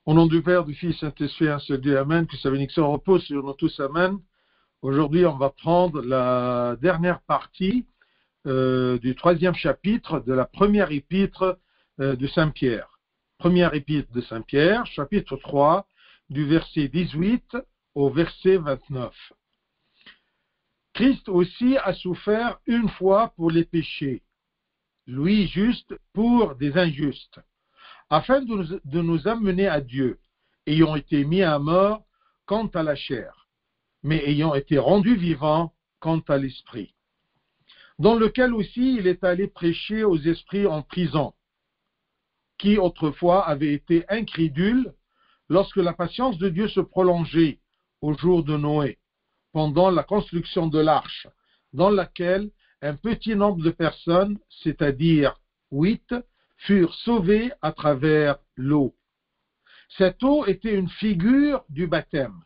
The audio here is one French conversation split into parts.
Au nom du Père, du Fils, Saint-Esprit, un seul Dieu, Amen, que sa bénédiction repose sur nous tous, Amen. Aujourd'hui, on va prendre la dernière partie du 3e chapitre de la première épître de Saint-Pierre. Première épître de Saint-Pierre, chapitre 3, du verset 18 au verset 29. Christ aussi a souffert une fois pour les péchés, lui juste pour des injustes, afin de nous amener à Dieu, ayant été mis à mort quant à la chair, mais ayant été rendu vivant quant à l'esprit, dans lequel aussi il est allé prêcher aux esprits en prison, qui autrefois avaient été incrédules lorsque la patience de Dieu se prolongeait au jour de Noé, pendant la construction de l'arche, dans laquelle un petit nombre de personnes, c'est-à-dire 8, furent sauvées à travers l'eau. Cette eau était une figure du baptême,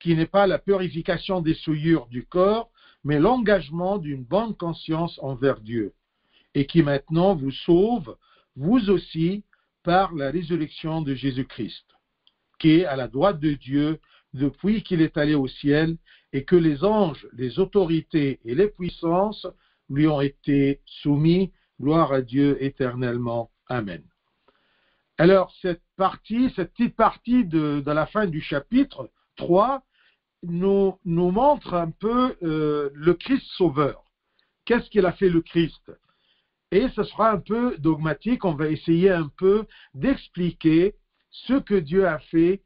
qui n'est pas la purification des souillures du corps, mais l'engagement d'une bonne conscience envers Dieu, et qui maintenant vous sauve, vous aussi, par la résurrection de Jésus-Christ, qui est à la droite de Dieu depuis qu'il est allé au ciel, et que les anges, les autorités et les puissances lui ont été soumis. Gloire à Dieu éternellement. Amen. Alors, cette petite partie de la fin du chapitre 3 nous montre un peu le Christ sauveur. Qu'est-ce qu'il a fait le Christ? Et ce sera un peu dogmatique, on va essayer un peu d'expliquer ce que Dieu a fait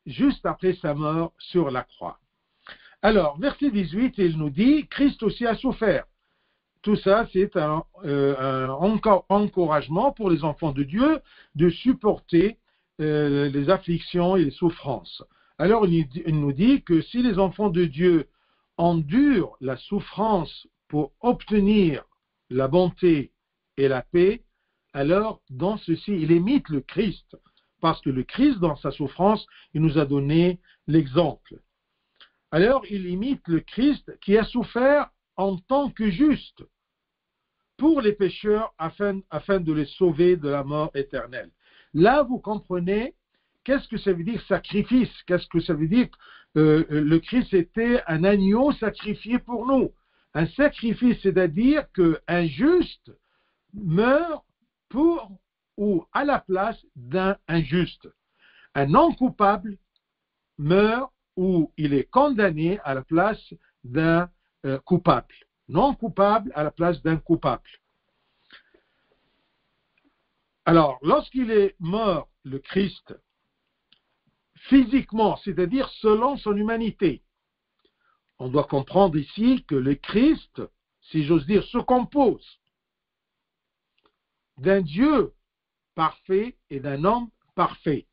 juste après sa mort sur la croix. Alors, verset 18, il nous dit, Christ aussi a souffert. Tout ça, c'est un encouragement pour les enfants de Dieu de supporter les afflictions et les souffrances. Alors, il nous dit que si les enfants de Dieu endurent la souffrance pour obtenir la bonté et la paix, alors, dans ceci, il imite le Christ. Parce que le Christ, dans sa souffrance, il nous a donné l'exemple. Alors, il imite le Christ qui a souffert en tant que juste pour les pécheurs afin de les sauver de la mort éternelle. Là, vous comprenez qu'est-ce que ça veut dire sacrifice, qu'est-ce que ça veut dire le Christ était un agneau sacrifié pour nous. Un sacrifice, c'est-à-dire qu'un juste meurt pour ou à la place d'un injuste. Un non coupable meurt ou il est condamné à la place d'un coupable. Non coupable à la place d'un coupable. Alors, lorsqu'il est mort, le Christ, physiquement, c'est-à-dire selon son humanité, on doit comprendre ici que le Christ, si j'ose dire, se compose d'un Dieu parfait et d'un homme parfait.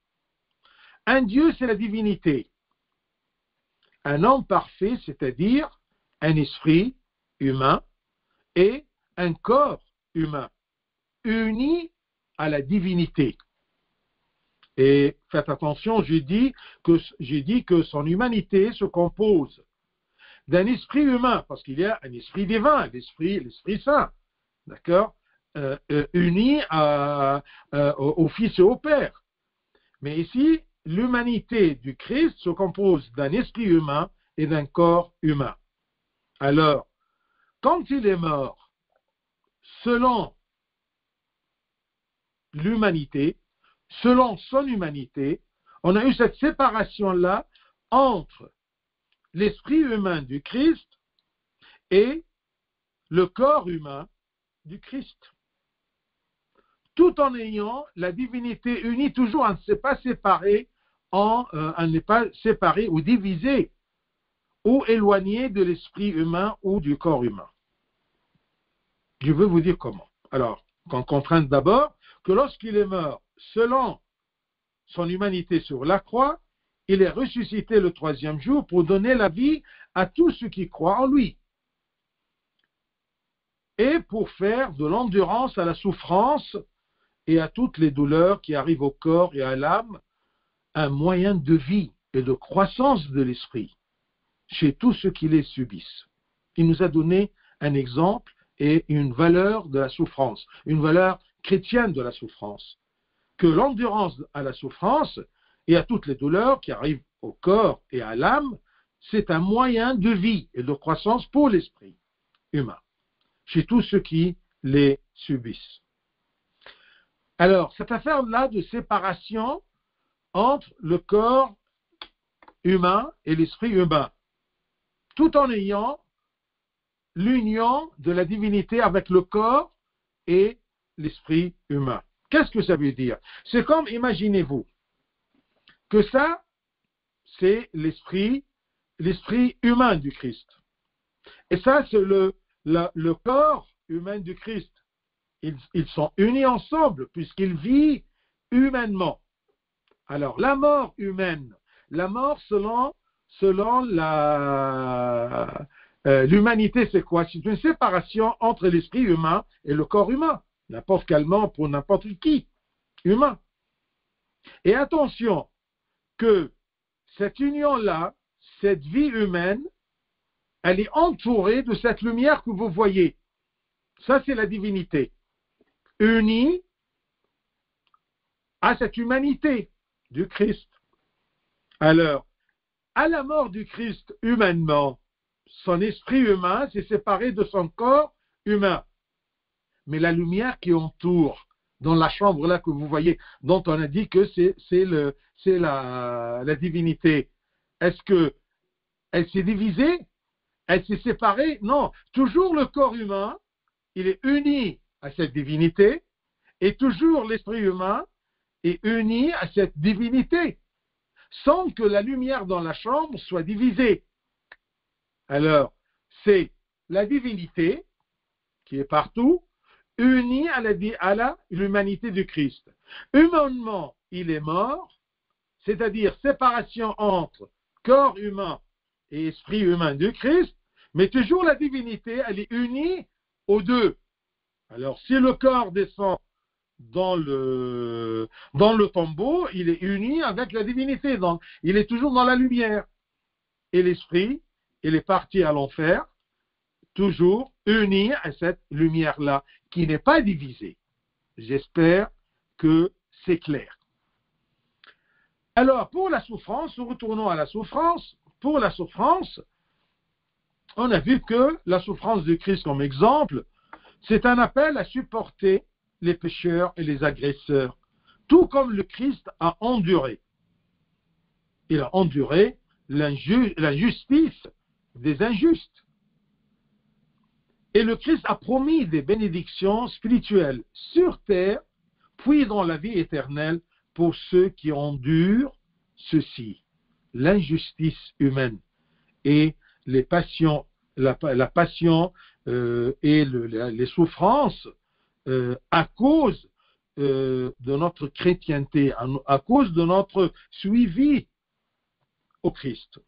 Un Dieu, c'est la divinité. Un homme parfait, c'est-à-dire un esprit humain et un corps humain, unis à la divinité. Et faites attention, j'ai dit que son humanité se compose d'un esprit humain, parce qu'il y a un esprit divin, l'esprit saint, d'accord, uni au Fils et au Père. Mais ici, l'humanité du Christ se compose d'un esprit humain et d'un corps humain. Alors, quand il est mort, selon l'humanité, selon son humanité, on a eu cette séparation-là entre l'esprit humain du Christ et le corps humain du Christ. Tout en ayant la divinité unie, toujours on ne s'est pas séparé, on n'est pas séparé ou divisé ou éloigné de l'esprit humain ou du corps humain. Je veux vous dire comment. Alors, qu'on comprenne d'abord que lorsqu'il est mort, selon son humanité sur la croix, il est ressuscité le 3e jour pour donner la vie à tous ceux qui croient en lui. Et pour faire de l'endurance à la souffrance et à toutes les douleurs qui arrivent au corps et à l'âme, un moyen de vie et de croissance de l'esprit chez tous ceux qui les subissent. Il nous a donné un exemple et une valeur de la souffrance, une valeur chrétienne de la souffrance. que l'endurance à la souffrance et à toutes les douleurs qui arrivent au corps et à l'âme, c'est un moyen de vie et de croissance pour l'esprit humain, chez tous ceux qui les subissent. Alors, cette affaire-là de séparation entre le corps humain et l'esprit humain, tout en ayant l'union de la divinité avec le corps et l'esprit humain. Qu'est-ce que ça veut dire? C'est comme, imaginez-vous, que ça, c'est l'esprit humain du Christ. Et ça, c'est le corps humain du Christ. Ils sont unis ensemble puisqu'ils vivent humainement. Alors, la mort humaine, la mort selon l'humanité, c'est quoi? C'est une séparation entre l'esprit humain et le corps humain. N'importe quelle mort pour n'importe qui, humain. Et attention, que cette union-là, cette vie humaine, elle est entourée de cette lumière que vous voyez. Ça, c'est la divinité. Unie à cette humanité du Christ. Alors, à la mort du Christ humainement, son esprit humain s'est séparé de son corps humain. Mais la lumière qui entoure, dans la chambre là que vous voyez, dont on a dit que c'est la divinité, est-ce qu'elle s'est divisée? Elle s'est séparée? Non. Toujours le corps humain, il est uni à cette divinité, et toujours l'esprit humain est uni à cette divinité, sans que la lumière dans la chambre soit divisée. Alors, c'est la divinité qui est partout, unie à l'humanité du Christ. Humainement, il est mort, c'est-à-dire séparation entre corps humain et esprit humain du Christ, mais toujours la divinité, elle est unie aux deux. Alors, si le corps descend dans le tombeau, il est uni avec la divinité, il est toujours dans la lumière. Et l'esprit, il est parti à l'enfer, toujours uni à cette lumière-là, qui n'est pas divisée. J'espère que c'est clair. Alors, pour la souffrance, nous retournons à la souffrance. Pour la souffrance, on a vu que la souffrance du Christ comme exemple, c'est un appel à supporter les pécheurs et les agresseurs, tout comme le Christ a enduré. Il a enduré l'injustice des injustes. Et le Christ a promis des bénédictions spirituelles sur terre, puis dans la vie éternelle pour ceux qui endurent ceci, l'injustice humaine et les passions, la passion et les souffrances à cause de notre chrétienté, à cause de notre suivi au Christ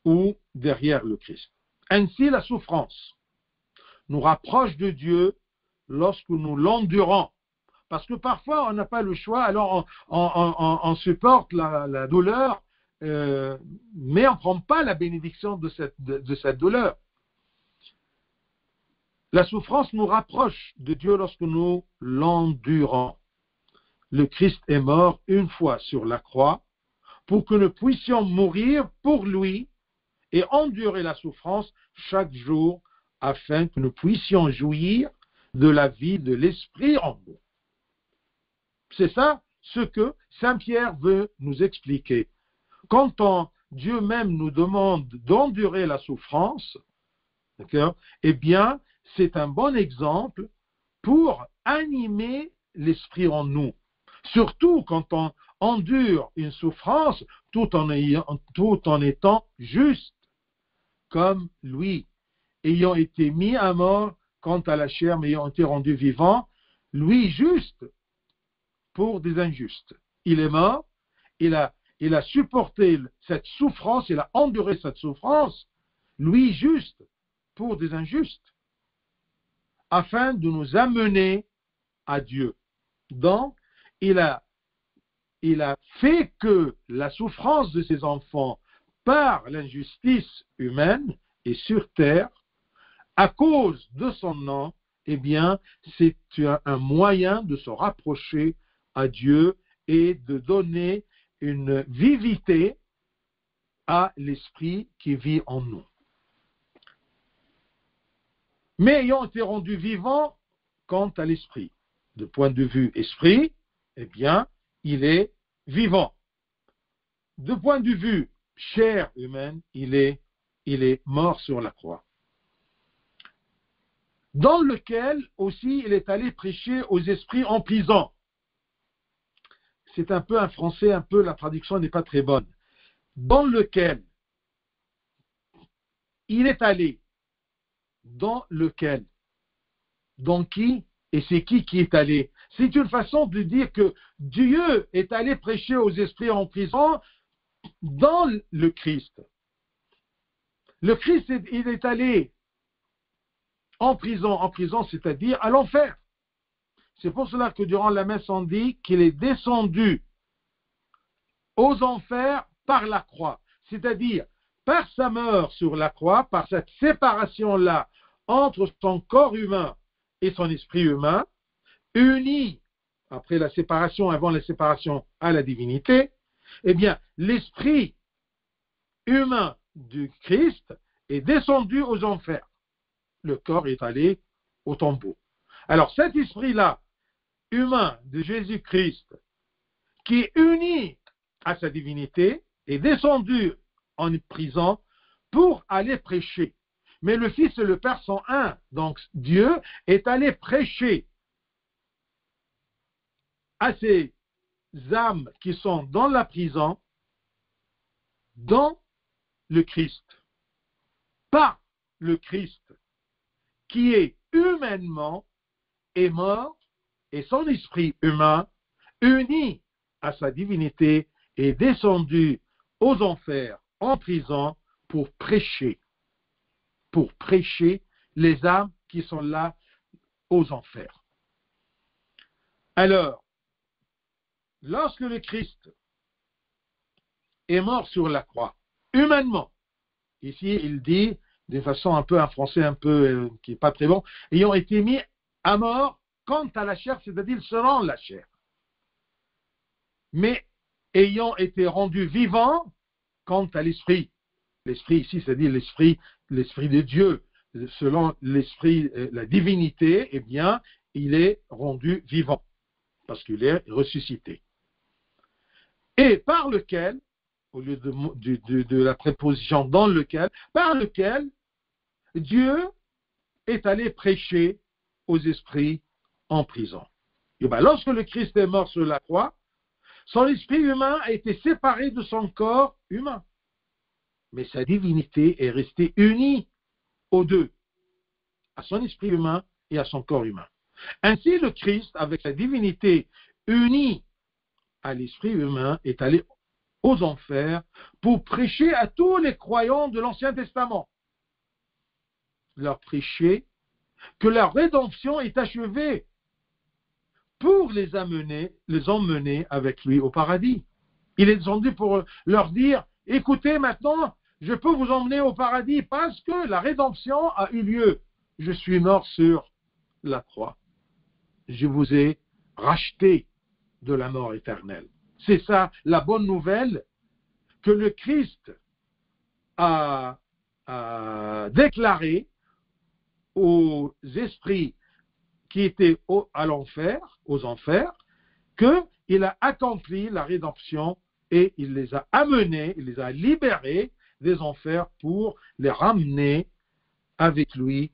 ou derrière le Christ. Ainsi, la souffrance nous rapproche de Dieu lorsque nous l'endurons. Parce que parfois, on n'a pas le choix, alors on supporte la douleur, mais on ne prend pas la bénédiction de cette douleur. La souffrance nous rapproche de Dieu lorsque nous l'endurons. Le Christ est mort une fois sur la croix pour que nous puissions mourir pour lui et endurer la souffrance chaque jour afin que nous puissions jouir de la vie de l'Esprit en nous. C'est ça ce que Saint Pierre veut nous expliquer. Quand Dieu même nous demande d'endurer la souffrance, eh bien, c'est un bon exemple pour animer l'Esprit en nous. Surtout quand on endure une souffrance tout en étant juste, comme lui, ayant été mis à mort quant à la chair, mais ayant été rendu vivant, lui juste pour des injustes. Il est mort, il a supporté cette souffrance, il a enduré cette souffrance, lui juste pour des injustes, afin de nous amener à Dieu. Donc, il a fait que la souffrance de ses enfants par l'injustice humaine et sur terre, à cause de son nom, eh bien, c'est un moyen de se rapprocher à Dieu et de donner une vivité à l'esprit qui vit en nous. Mais ayant été rendu vivant quant à l'esprit, de point de vue esprit, eh bien, il est vivant. De point de vue chair humaine, il est mort sur la croix. Dans lequel aussi il est allé prêcher aux esprits en prison. C'est un peu un français, la traduction n'est pas très bonne. Dans lequel il est allé. Dans lequel. Dans qui? Et c'est qui est allé? C'est une façon de dire que Dieu est allé prêcher aux esprits en prison dans le Christ. Le Christ, il est allé en prison, c'est-à-dire à l'enfer. C'est pour cela que durant la messe, on dit qu'il est descendu aux enfers par la croix. C'est-à-dire, par sa mort sur la croix, par cette séparation-là entre son corps humain et son esprit humain, unis après la séparation, avant la séparation à la divinité, eh bien, l'esprit humain du Christ est descendu aux enfers. Le corps est allé au tombeau. Alors, cet esprit-là, humain de Jésus-Christ, qui est uni à sa divinité, est descendu en prison pour aller prêcher. Mais le Fils et le Père sont un. Donc, Dieu est allé prêcher à ces âmes qui sont dans la prison, dans le Christ. Par le Christ, qui est humainement est mort, et son esprit humain, uni à sa divinité, est descendu aux enfers, en prison, pour prêcher les âmes qui sont là aux enfers. Alors, lorsque le Christ est mort sur la croix, humainement, ici il dit, de façon un peu un français qui n'est pas très bon, ayant été mis à mort quant à la chair, c'est-à-dire selon la chair. Mais ayant été rendu vivant quant à l'esprit. L'esprit ici, c'est-à-dire l'esprit de Dieu, selon l'esprit, la divinité, eh bien, il est rendu vivant, parce qu'il est ressuscité. Et par lequel, au lieu de la préposition dans lequel, par lequel Dieu est allé prêcher aux esprits en prison. Et bien, lorsque le Christ est mort sur la croix, son esprit humain a été séparé de son corps humain. Mais sa divinité est restée unie aux deux, à son esprit humain et à son corps humain. Ainsi, le Christ, avec sa divinité unie à l'esprit humain, est allé aux enfers pour prêcher à tous les croyants de l'Ancien Testament. Leur prêcher que la rédemption est achevée pour les emmener avec lui au paradis. Il est descendu pour leur dire, écoutez maintenant, je peux vous emmener au paradis parce que la rédemption a eu lieu. Je suis mort sur la croix. Je vous ai racheté de la mort éternelle. C'est ça la bonne nouvelle que le Christ a déclarée aux esprits qui étaient à l'enfer, aux enfers, qu'il a accompli la rédemption et il les a amenés, il les a libérés des enfers pour les ramener avec lui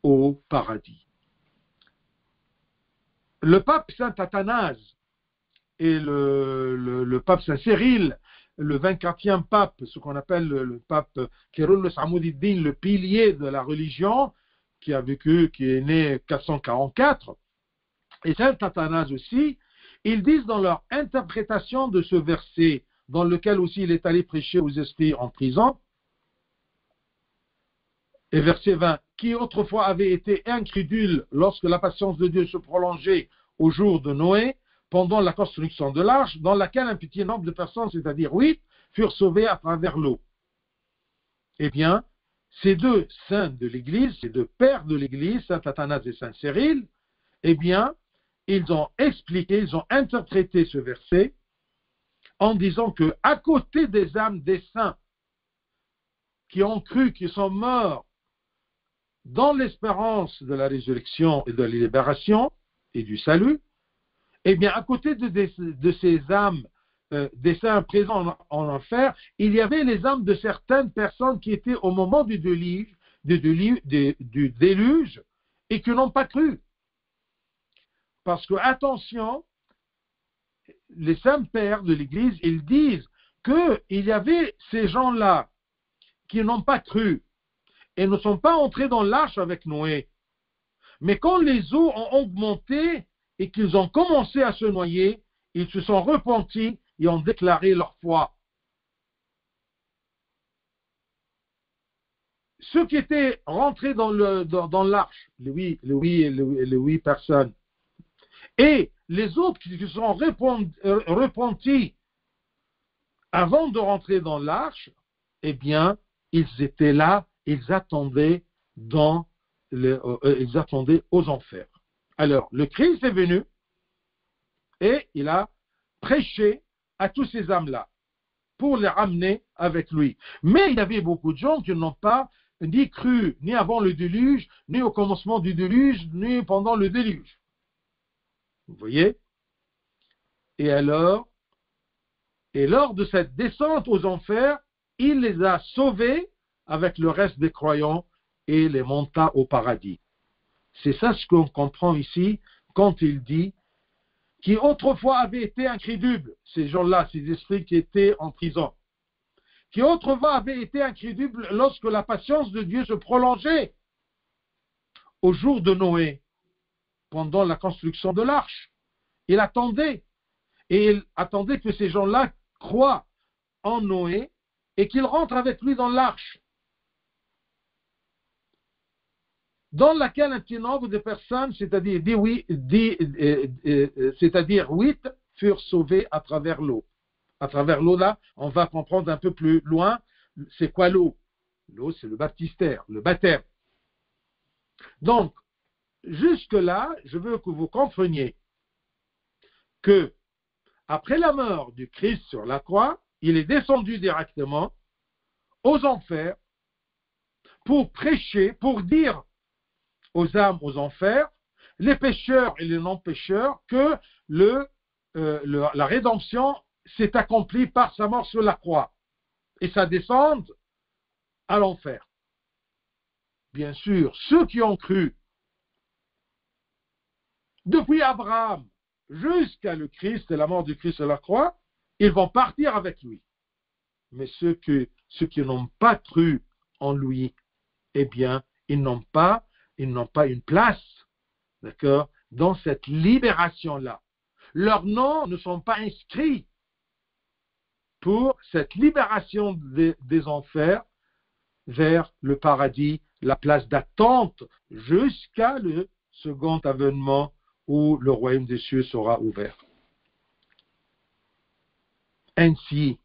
au paradis. Le pape Saint Athanase et le pape Saint Cyril, le 24e pape, ce qu'on appelle le pape Kérullos Amoudiddin, le pilier de la religion, qui est né 444, et Saint Athanase aussi, ils disent dans leur interprétation de ce verset, dans lequel aussi il est allé prêcher aux esprits en prison, et verset 20, qui autrefois avait été incrédule lorsque la patience de Dieu se prolongeait au jour de Noé, pendant la construction de l'arche, dans laquelle un petit nombre de personnes, c'est-à-dire 8, furent sauvées à travers l'eau. Eh bien, ces deux saints de l'Église, ces deux pères de l'Église, Saint Athanase et Saint Cyril, eh bien, ils ont expliqué, ils ont interprété ce verset en disant que à côté des âmes des saints qui ont cru, qui sont morts dans l'espérance de la résurrection et de la libération et du salut, eh bien, à côté de ces âmes des saints présents en enfer, il y avait les âmes de certaines personnes qui étaient au moment du déluge et qui n'ont pas cru. Parce que, attention, les saints pères de l'Église, ils disent qu'il y avait ces gens-là qui n'ont pas cru et ne sont pas entrés dans l'arche avec Noé. Mais quand les eaux ont augmenté et qu'ils ont commencé à se noyer, ils se sont repentis et ont déclaré leur foi. Ceux qui étaient rentrés dans l'arche, les huit personnes, et les autres qui se sont repentis avant de rentrer dans l'arche, eh bien, ils étaient là, ils attendaient aux enfers. Alors, le Christ est venu et il a prêché à tous ces âmes-là pour les ramener avec lui. Mais il y avait beaucoup de gens qui n'ont pas ni cru, ni avant le déluge, ni au commencement du déluge, ni pendant le déluge. Vous voyez? Et alors, et lors de cette descente aux enfers, il les a sauvés avec le reste des croyants et les monta au paradis. C'est ça ce qu'on comprend ici quand il dit qui autrefois avaient été incrédules, ces gens-là, ces esprits qui étaient en prison, qui autrefois avaient été incrédules lorsque la patience de Dieu se prolongeait au jour de Noé, pendant la construction de l'arche. Il attendait, et il attendait que ces gens-là croient en Noé et qu'ils rentrent avec lui dans l'arche, dans laquelle un petit nombre de personnes, c'est-à-dire 8, furent sauvées à travers l'eau. À travers l'eau, là, on va comprendre un peu plus loin, c'est quoi l'eau? L'eau, c'est le baptistère, le baptême. Donc, jusque-là, je veux que vous compreniez que, après la mort du Christ sur la croix, il est descendu directement aux enfers pour prêcher, pour dire aux âmes aux enfers, les pécheurs et les non-pécheurs, que la rédemption s'est accomplie par sa mort sur la croix et sa descente à l'enfer. Bien sûr, ceux qui ont cru depuis Abraham jusqu'à le Christ et la mort du Christ sur la croix, ils vont partir avec lui. Mais ceux qui n'ont pas cru en lui, eh bien, ils n'ont pas une place, d'accord, dans cette libération-là. Leurs noms ne sont pas inscrits pour cette libération des enfers vers le paradis, la place d'attente jusqu'à le second avènement où le royaume des cieux sera ouvert. Ainsi,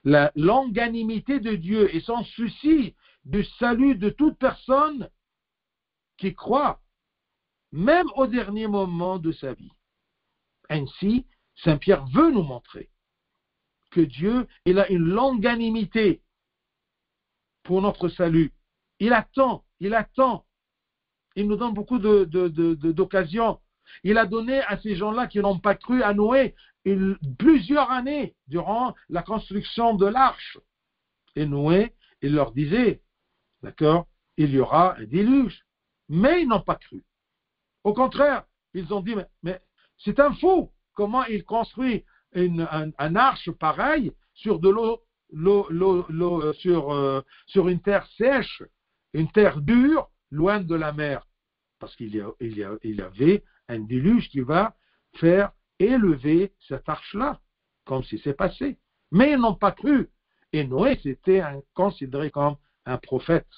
la longanimité de Dieu et son souci du salut de toute personne qui croit, même au dernier moment de sa vie. Ainsi, Saint Pierre veut nous montrer que Dieu, il a une longanimité pour notre salut. Il attend. Il nous donne beaucoup d'occasions. Il a donné à ces gens-là qui n'ont pas cru à Noé plusieurs années durant la construction de l'arche. Et Noé, il leur disait, d'accord, il y aura un déluge. Mais ils n'ont pas cru. Au contraire, ils ont dit, mais c'est un fou. Comment il construit un arche pareille sur de l'eau, sur une terre sèche, une terre dure, loin de la mer. Parce qu'il y avait un déluge qui va faire élever cette arche-là, comme si c'est passé. Mais ils n'ont pas cru. Et Noé, c'était considéré comme un prophète.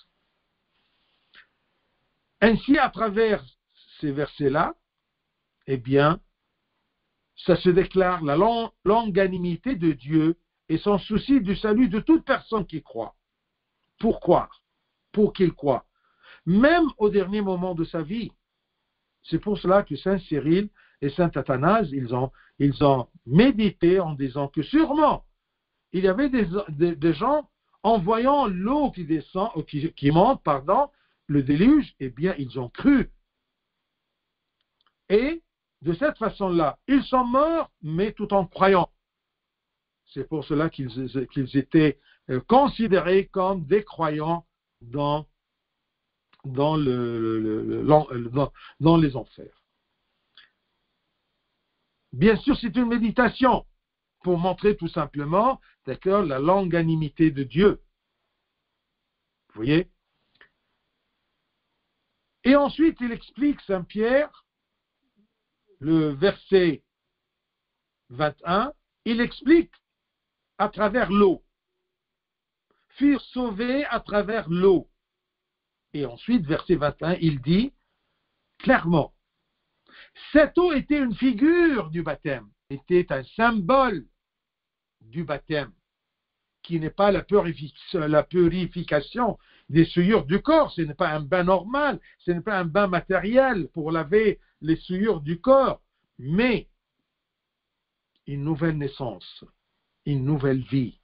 Ainsi, à travers ces versets-là, eh bien, ça se déclare la longanimité de Dieu et son souci du salut de toute personne qui croit. Pour croire, pour qu'il croit, même au dernier moment de sa vie. C'est pour cela que Saint Cyril et saint Athanase, ils ont médité en disant que sûrement, il y avait des gens, en voyant l'eau qui descend, qui monte, le déluge, eh bien, ils ont cru. Et de cette façon-là, ils sont morts, mais tout en croyant. C'est pour cela qu'ils étaient considérés comme des croyants dans les enfers. Bien sûr, c'est une méditation pour montrer tout simplement, d'accord, la longanimité de Dieu. Vous voyez? Et ensuite, il explique, Saint Pierre, le verset 21, il explique à travers l'eau. Furent sauvés à travers l'eau. Et ensuite, verset 21, il dit clairement, cette eau était une figure du baptême, était un symbole du baptême, qui n'est pas la purification des souillures du corps, ce n'est pas un bain normal, ce n'est pas un bain matériel pour laver les souillures du corps, mais une nouvelle naissance, une nouvelle vie.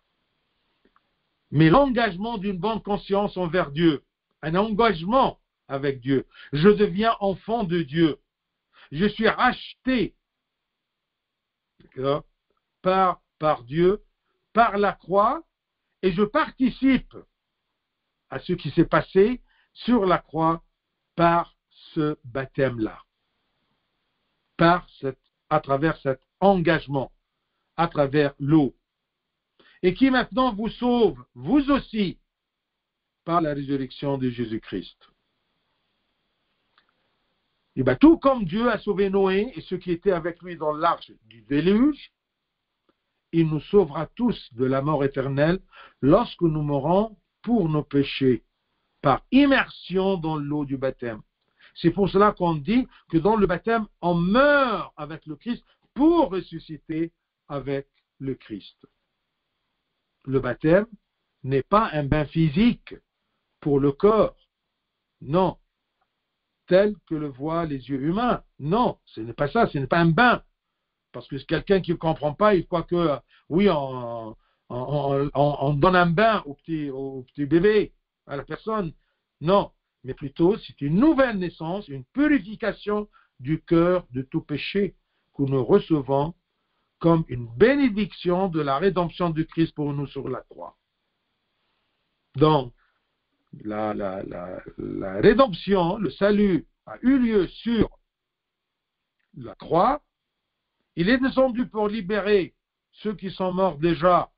Mais l'engagement d'une bonne conscience envers Dieu, un engagement avec Dieu. Je deviens enfant de Dieu. Je suis racheté par Dieu, par la croix, et je participe à ce qui s'est passé sur la croix par ce baptême-là, à travers cet engagement, à travers l'eau, et qui maintenant vous sauve, vous aussi, par la résurrection de Jésus-Christ. Et bien, tout comme Dieu a sauvé Noé et ceux qui étaient avec lui dans l'arche du déluge, il nous sauvera tous de la mort éternelle lorsque nous mourrons pour nos péchés, par immersion dans l'eau du baptême. C'est pour cela qu'on dit que dans le baptême, on meurt avec le Christ pour ressusciter avec le Christ. Le baptême n'est pas un bain physique pour le corps. Non. Tel que le voient les yeux humains. Non, ce n'est pas ça, ce n'est pas un bain. Parce que quelqu'un qui ne comprend pas, il croit que, oui, on donne un bain au petit bébé, à la personne. Non, mais plutôt, c'est une nouvelle naissance, une purification du cœur de tout péché que nous recevons comme une bénédiction de la rédemption du Christ pour nous sur la croix. Donc, la rédemption, le salut a eu lieu sur la croix. Il est descendu pour libérer ceux qui sont morts déjà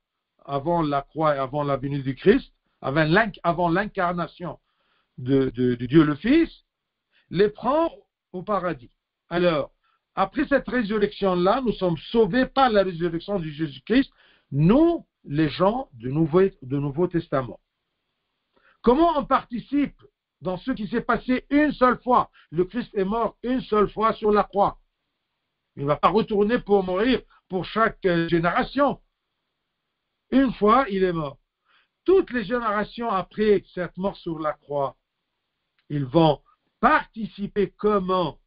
avant la croix et avant la venue du Christ, avant l'incarnation de Dieu le Fils, les prend au paradis. Alors, après cette résurrection-là, nous sommes sauvés par la résurrection de Jésus-Christ, nous, les gens du Nouveau Testament. Comment on participe dans ce qui s'est passé une seule fois? Le Christ est mort une seule fois sur la croix. Il ne va pas retourner pour mourir pour chaque génération. Une fois, il est mort. Toutes les générations après cette mort sur la croix, ils vont participer comment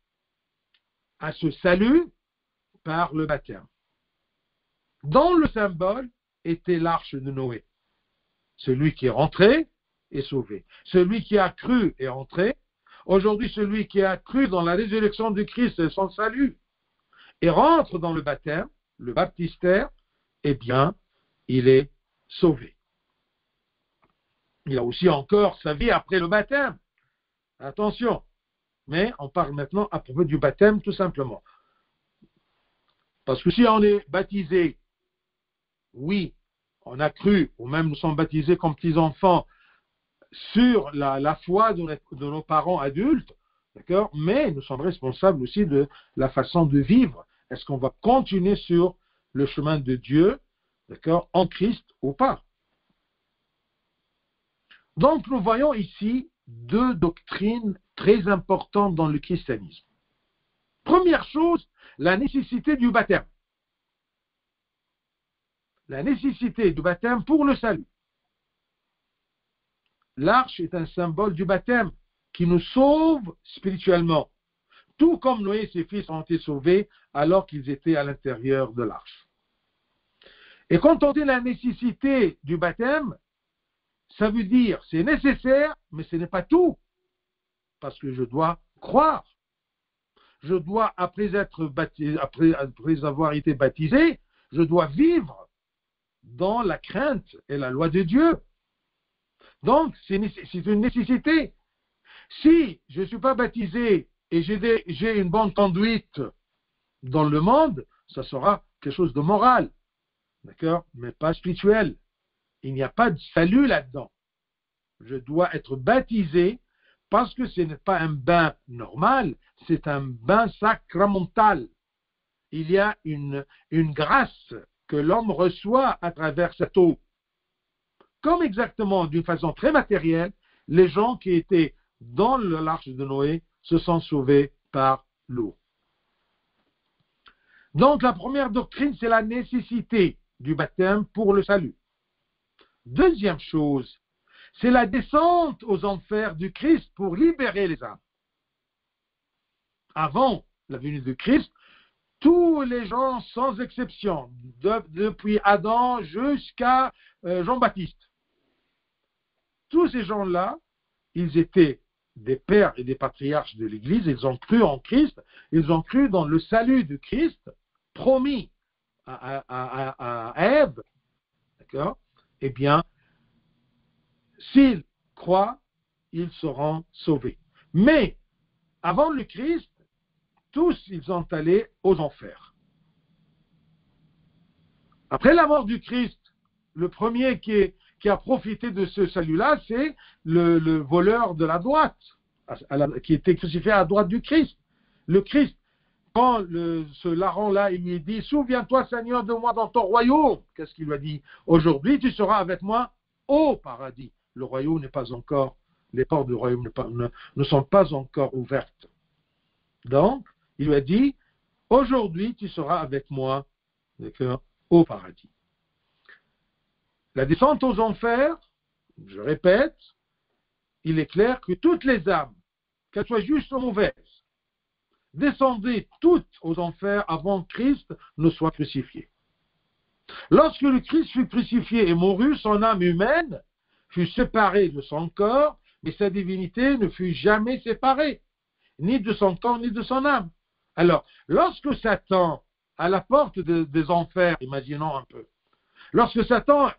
à ce salut? Par le baptême. Dont le symbole était l'arche de Noé. Celui qui est rentré est sauvé. Celui qui a cru est rentré. Aujourd'hui, celui qui a cru dans la résurrection du Christ et son salut et rentre dans le baptême, le baptistère, eh bien, il est sauvé. Il a aussi encore sa vie après le baptême. Attention. Mais on parle maintenant à propos du baptême tout simplement. Parce que si on est baptisé, oui, on a cru, ou même nous sommes baptisés comme petits-enfants sur la foi de nos parents adultes, d'accord, mais nous sommes responsables aussi de la façon de vivre. Est-ce qu'on va continuer sur le chemin de Dieu, d'accord, en Christ ou pas? Donc, nous voyons ici deux doctrines très importantes dans le christianisme. Première chose, la nécessité du baptême. La nécessité du baptême pour le salut. L'arche est un symbole du baptême qui nous sauve spirituellement. tout comme Noé et ses fils ont été sauvés alors qu'ils étaient à l'intérieur de l'arche. Et quand on dit la nécessité du baptême, ça veut dire c'est nécessaire, mais ce n'est pas tout, parce que je dois croire. Je dois, après avoir été baptisé, je dois vivre dans la crainte et la loi de Dieu. Donc, c'est une nécessité. Si je ne suis pas baptisé et j'ai une bonne conduite dans le monde, ça sera quelque chose de moral, d'accord, mais pas spirituel. Il n'y a pas de salut là-dedans. Je dois être baptisé parce que ce n'est pas un bain normal, c'est un bain sacramental. Il y a une grâce que l'homme reçoit à travers cette eau. Comme exactement, d'une façon très matérielle, les gens qui étaient dans l'arche de Noé se sont sauvés par l'eau. Donc la première doctrine, c'est la nécessité du baptême pour le salut. Deuxième chose, c'est la descente aux enfers du Christ pour libérer les âmes. Avant la venue de Christ, tous les gens, sans exception, depuis Adam jusqu'à Jean-Baptiste, tous ces gens-là, ils étaient des pères et des patriarches de l'Église, ils ont cru en Christ, ils ont cru dans le salut de Christ, promis à Ève, d'accord? Eh bien, s'ils croient, ils seront sauvés. Mais, avant le Christ, tous ils sont allés aux enfers. Après la mort du Christ, le premier qui a profité de ce salut-là, c'est le voleur de la droite, qui était crucifié à la droite du Christ. Le Christ, quand ce larron-là, il lui dit « Souviens-toi, Seigneur, de moi dans ton royaume », qu'est-ce qu'il lui a dit? « Aujourd'hui, tu seras avec moi au paradis ». Le royaume n'est pas encore, les portes du royaume ne sont pas encore ouvertes. Donc, il lui a dit « Aujourd'hui, tu seras avec moi au paradis ». La descente aux enfers, je répète, il est clair que toutes les âmes, qu'elles soient justes ou mauvaises, descendaient toutes aux enfers avant que Christ ne soit crucifié. Lorsque le Christ fut crucifié et mourut, son âme humaine fut séparée de son corps, mais sa divinité ne fut jamais séparée, ni de son corps, ni de son âme. Alors, lorsque Satan, à la porte des enfers, imaginons un peu, lorsque Satan,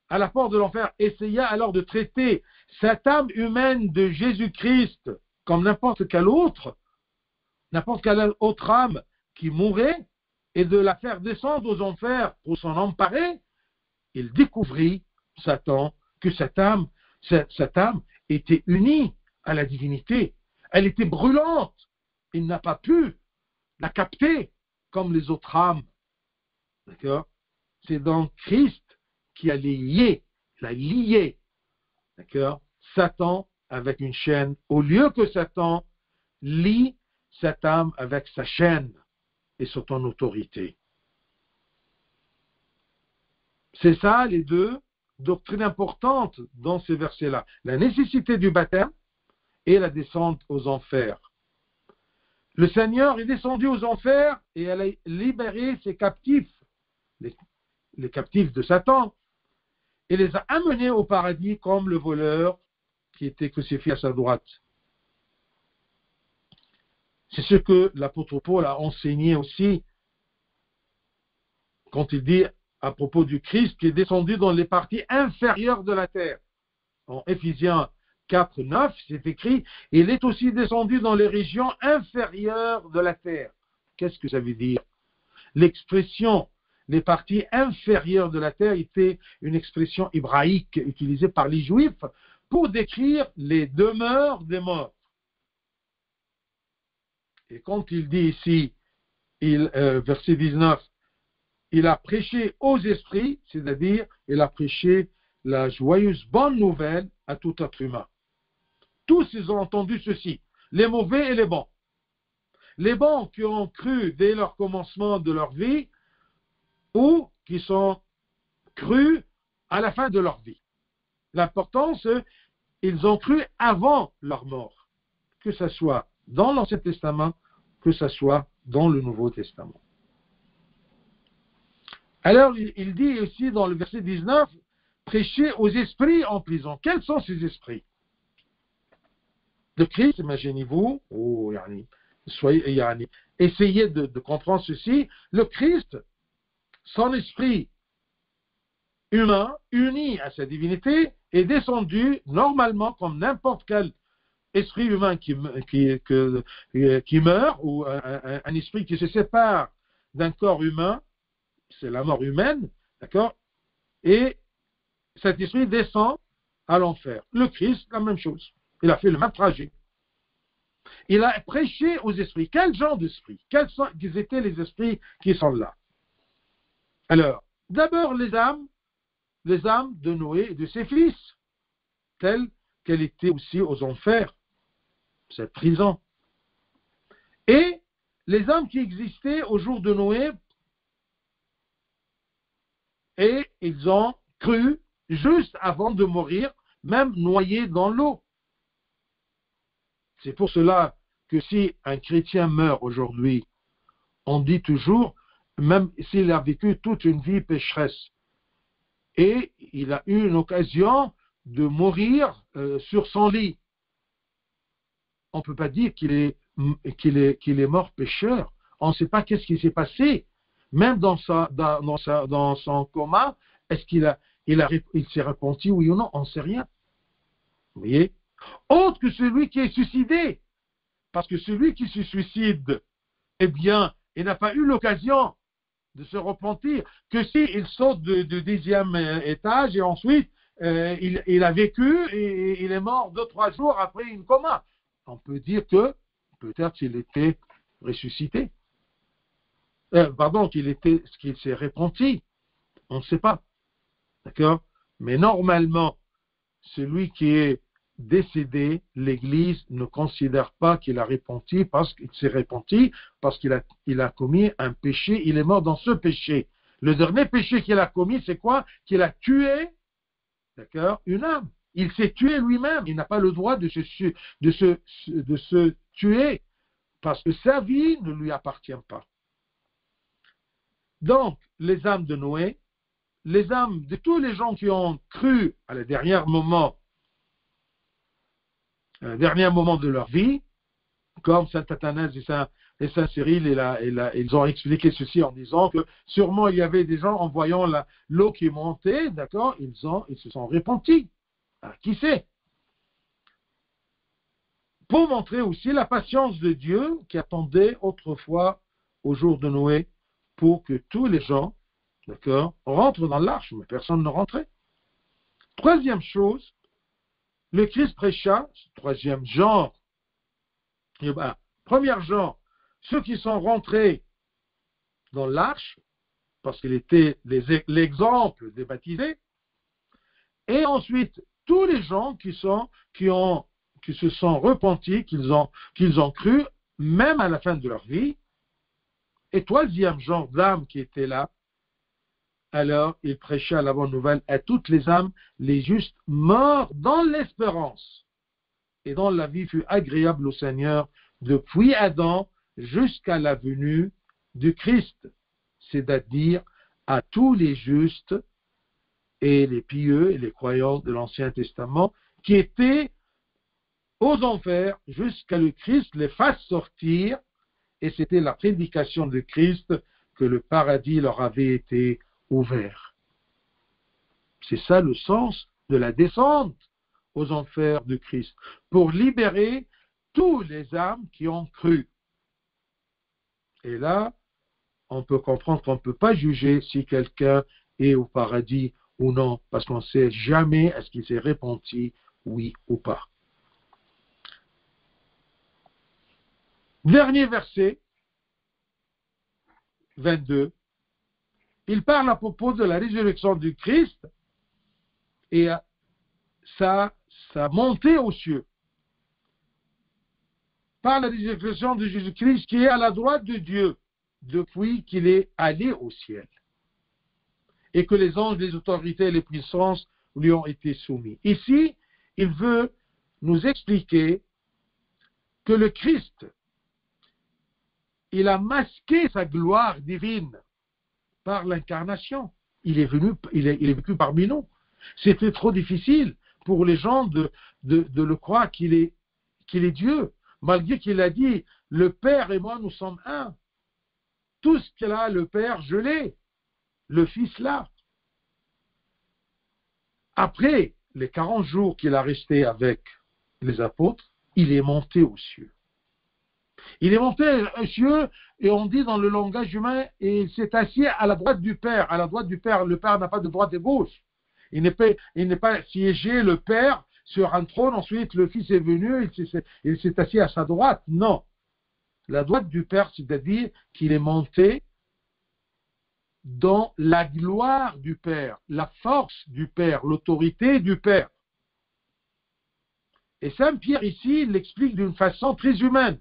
à la porte de l'enfer, essaya alors de traiter cette âme humaine de Jésus-Christ comme n'importe quelle autre âme qui mourait, et de la faire descendre aux enfers pour s'en emparer, il découvrit, Satan, que cette âme était unie à la divinité. Elle était brûlante. Il n'a pas pu la capter comme les autres âmes. D'accord? C'est donc Christ qui a lié, d'accord, Satan avec une chaîne, au lieu que Satan lie cette âme avec sa chaîne et son autorité. C'est ça les deux doctrines importantes dans ces versets-là. La nécessité du baptême et la descente aux enfers. Le Seigneur est descendu aux enfers et elle a libéré ses captifs, les captifs de Satan, et les a amenés au paradis comme le voleur qui était crucifié à sa droite. C'est ce que l'apôtre Paul a enseigné aussi quand il dit à propos du Christ qui est descendu dans les parties inférieures de la terre. En Éphésiens 4, 9, c'est écrit « Il est aussi descendu dans les régions inférieures de la terre ». Qu'est-ce que ça veut dire? L'expression « les parties inférieures de la terre » était une expression hébraïque utilisée par les Juifs pour décrire les demeures des morts. Et quand il dit ici, verset 19, il a prêché aux esprits, c'est-à-dire il a prêché la joyeuse bonne nouvelle à tout être humain. Tous ils ont entendu ceci, les mauvais et les bons. Les bons qui ont cru dès leur commencement de leur vie ou qui sont crus à la fin de leur vie. L'important, c'est qu'ils ont cru avant leur mort, que ce soit dans l'Ancien Testament que ce soit dans le Nouveau Testament. Alors, il dit aussi dans le verset 19, prêchez aux esprits en prison. Quels sont ces esprits? Le Christ, imaginez-vous, essayez de comprendre ceci, le Christ, son esprit humain, uni à sa divinité, est descendu normalement comme n'importe quel esprit humain qui meurt, ou un esprit qui se sépare d'un corps humain, c'est la mort humaine, d'accord? Et cet esprit descend à l'enfer. Le Christ, la même chose. Il a fait le même trajet. Il a prêché aux esprits. Quel genre d'esprit? Quels étaient les esprits qui sont là? Alors, d'abord les âmes de Noé et de ses fils, telles qu'elles étaient aussi aux enfers, cette prison. Et les âmes qui existaient au jour de Noé, et ils ont cru juste avant de mourir, même noyés dans l'eau. C'est pour cela que si un chrétien meurt aujourd'hui, on dit toujours, même s'il a vécu toute une vie pécheresse, et il a eu une occasion de mourir sur son lit, on ne peut pas dire qu'il est mort pécheur. On ne sait pas qu'est-ce qui s'est passé. Même dans son coma, est-ce il s'est repenti, oui ou non? On ne sait rien. Vous voyez? Autre que celui qui est suicidé. Parce que celui qui se suicide, eh bien, il n'a pas eu l'occasion de se repentir que s'il saute du 10e étage et ensuite il a vécu et il est mort 2-3 jours après une coma. On peut dire que peut-être qu'il était ressuscité. Qu'il s'est repenti. On ne sait pas. D'accord? Mais normalement, celui qui est décédé, l'Église ne considère pas qu'il a repenti parce qu'il s'est repenti, parce qu'il a commis un péché, il est mort dans ce péché. Le dernier péché qu'il a commis, c'est quoi? Qu'il a tué, d'accord, une âme. Il s'est tué lui-même. Il n'a pas le droit de se tuer parce que sa vie ne lui appartient pas. Donc, les âmes de Noé, les âmes de tous les gens qui ont cru à le dernier moment de leur vie, comme saint Athanase et saint Cyril, ils ont expliqué ceci en disant que sûrement il y avait des gens en voyant l'eau qui montait, d'accord, ils se sont repentis. Alors, qui sait? Pour montrer aussi la patience de Dieu qui attendait autrefois au jour de Noé pour que tous les gens, d'accord, rentrent dans l'arche, mais personne ne rentrait. Troisième chose, le Christ prêcha, troisième genre, premier genre, ceux qui sont rentrés dans l'arche, parce qu'il était l'exemple des baptisés, et ensuite tous les gens qui se sont repentis, qu'ils ont cru, même à la fin de leur vie. Et troisième genre d'âme qui était là, alors il prêcha la bonne nouvelle à toutes les âmes, les justes morts dans l'espérance, et dont la vie fut agréable au Seigneur depuis Adam jusqu'à la venue du Christ, c'est-à-dire à tous les justes et les pieux et les croyants de l'Ancien Testament qui étaient aux enfers jusqu'à le Christ les fasse sortir, et c'était la prédication de Christ que le paradis leur avait été ouvert. C'est ça le sens de la descente aux enfers de Christ, pour libérer tous les âmes qui ont cru. Et là, on peut comprendre qu'on ne peut pas juger si quelqu'un est au paradis ou non, parce qu'on ne sait jamais est-ce qu'il s'est repenti, oui ou pas. Dernier verset, 22. Il parle à propos de la résurrection du Christ et sa montée aux cieux. Par la résurrection de Jésus-Christ qui est à la droite de Dieu depuis qu'il est allé au ciel. Et que les anges, les autorités et les puissances lui ont été soumis. Ici, il veut nous expliquer que le Christ il a masqué sa gloire divine par l'incarnation. Il est vécu parmi nous. C'était trop difficile pour les gens de le croire qu'il est Dieu, malgré qu'il a dit, le Père et moi, nous sommes un. Tout ce qu'il a, le Père, je l'ai. Le Fils là. Après les 40 jours qu'il a resté avec les apôtres, il est monté aux cieux. Il est monté aux cieux, et on dit dans le langage humain, et il s'est assis à la droite du Père. À la droite du Père, le Père n'a pas de droite et gauche. Il n'est pas siégé, le Père, sur un trône, ensuite le Fils est venu, il s'est assis à sa droite. Non. La droite du Père, c'est-à-dire qu'il est monté dans la gloire du Père, la force du Père, l'autorité du Père. Et Saint Pierre ici, il l'explique d'une façon très humaine.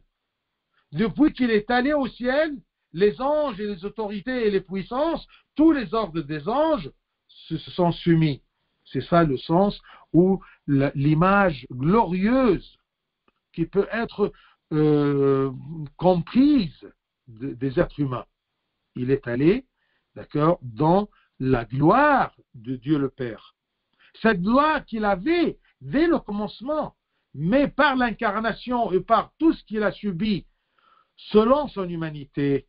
Depuis qu'il est allé au ciel, les anges et les autorités et les puissances, tous les ordres des anges se sont soumis. C'est ça le sens ou l'image glorieuse qui peut être comprise des êtres humains. Il est allé, d'accord, dans la gloire de Dieu le Père. Cette gloire qu'il avait dès le commencement, mais par l'incarnation et par tout ce qu'il a subi, selon son humanité,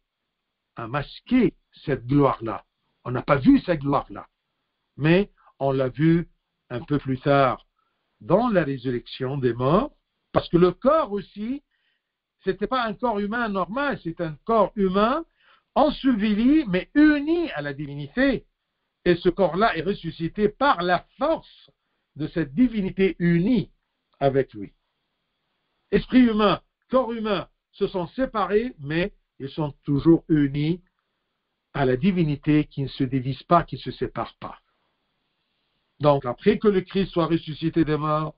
a masqué cette gloire-là. On n'a pas vu cette gloire-là, mais on l'a vu un peu plus tard dans la résurrection des morts, parce que le corps aussi, c'était pas un corps humain normal, c'est un corps humain enseveli, mais uni à la divinité. Et ce corps-là est ressuscité par la force de cette divinité unie avec lui. Esprit humain, corps humain se sont séparés, mais ils sont toujours unis à la divinité qui ne se divise pas, qui ne se sépare pas. Donc, après que le Christ soit ressuscité des morts,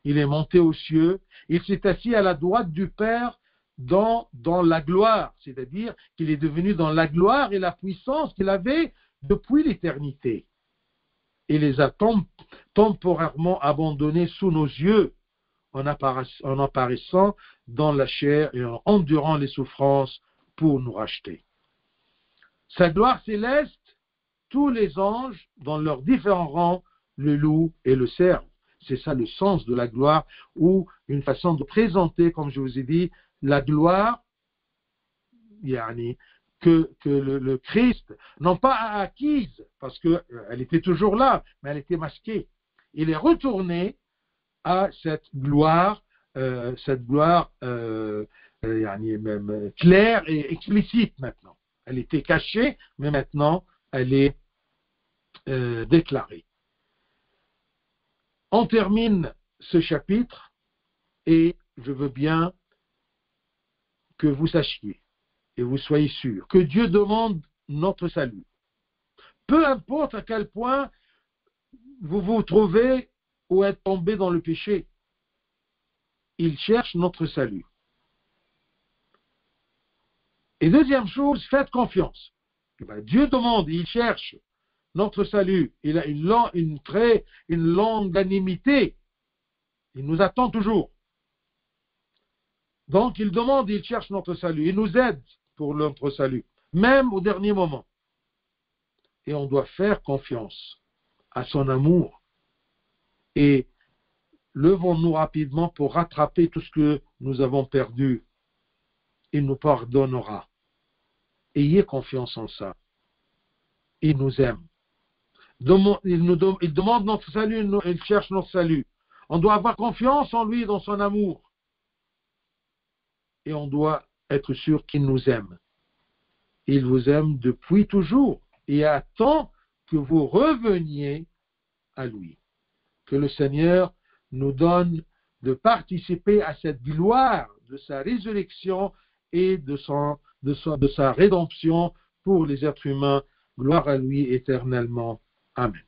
il est monté aux cieux, il s'est assis à la droite du Père dans la gloire, c'est-à-dire qu'il est devenu dans la gloire et la puissance qu'il avait depuis l'éternité. Il les a temporairement abandonnés sous nos yeux en apparaissant dans la chair et en endurant les souffrances pour nous racheter. Sa gloire céleste, tous les anges, dans leurs différents rangs, le louent et le servent. C'est ça le sens de la gloire, ou une façon de présenter, comme je vous ai dit, la gloire, que le Christ, non pas acquise, parce qu'elle était toujours là, mais elle était masquée. Il est retourné à cette gloire même claire et explicite maintenant. Elle était cachée, mais maintenant elle est déclarée. On termine ce chapitre et je veux bien que vous sachiez et vous soyez sûrs que Dieu demande notre salut. Peu importe à quel point vous vous trouvez ou êtes tombé dans le péché, il cherche notre salut. Et deuxième chose, faites confiance. Dieu demande, il cherche notre salut. Il a une longanimité. Il nous attend toujours. Donc il demande, il cherche notre salut. Il nous aide pour notre salut, même au dernier moment. Et on doit faire confiance à son amour. Et levons-nous rapidement pour rattraper tout ce que nous avons perdu. Il nous pardonnera. Ayez confiance en ça. Il nous aime. Il demande notre salut, il cherche notre salut. On doit avoir confiance en lui, dans son amour. Et on doit être sûr qu'il nous aime. Il vous aime depuis toujours et attend que vous reveniez à lui. Que le Seigneur nous donne de participer à cette gloire de sa résurrection et de sa rédemption pour les êtres humains. Gloire à lui éternellement. Amen.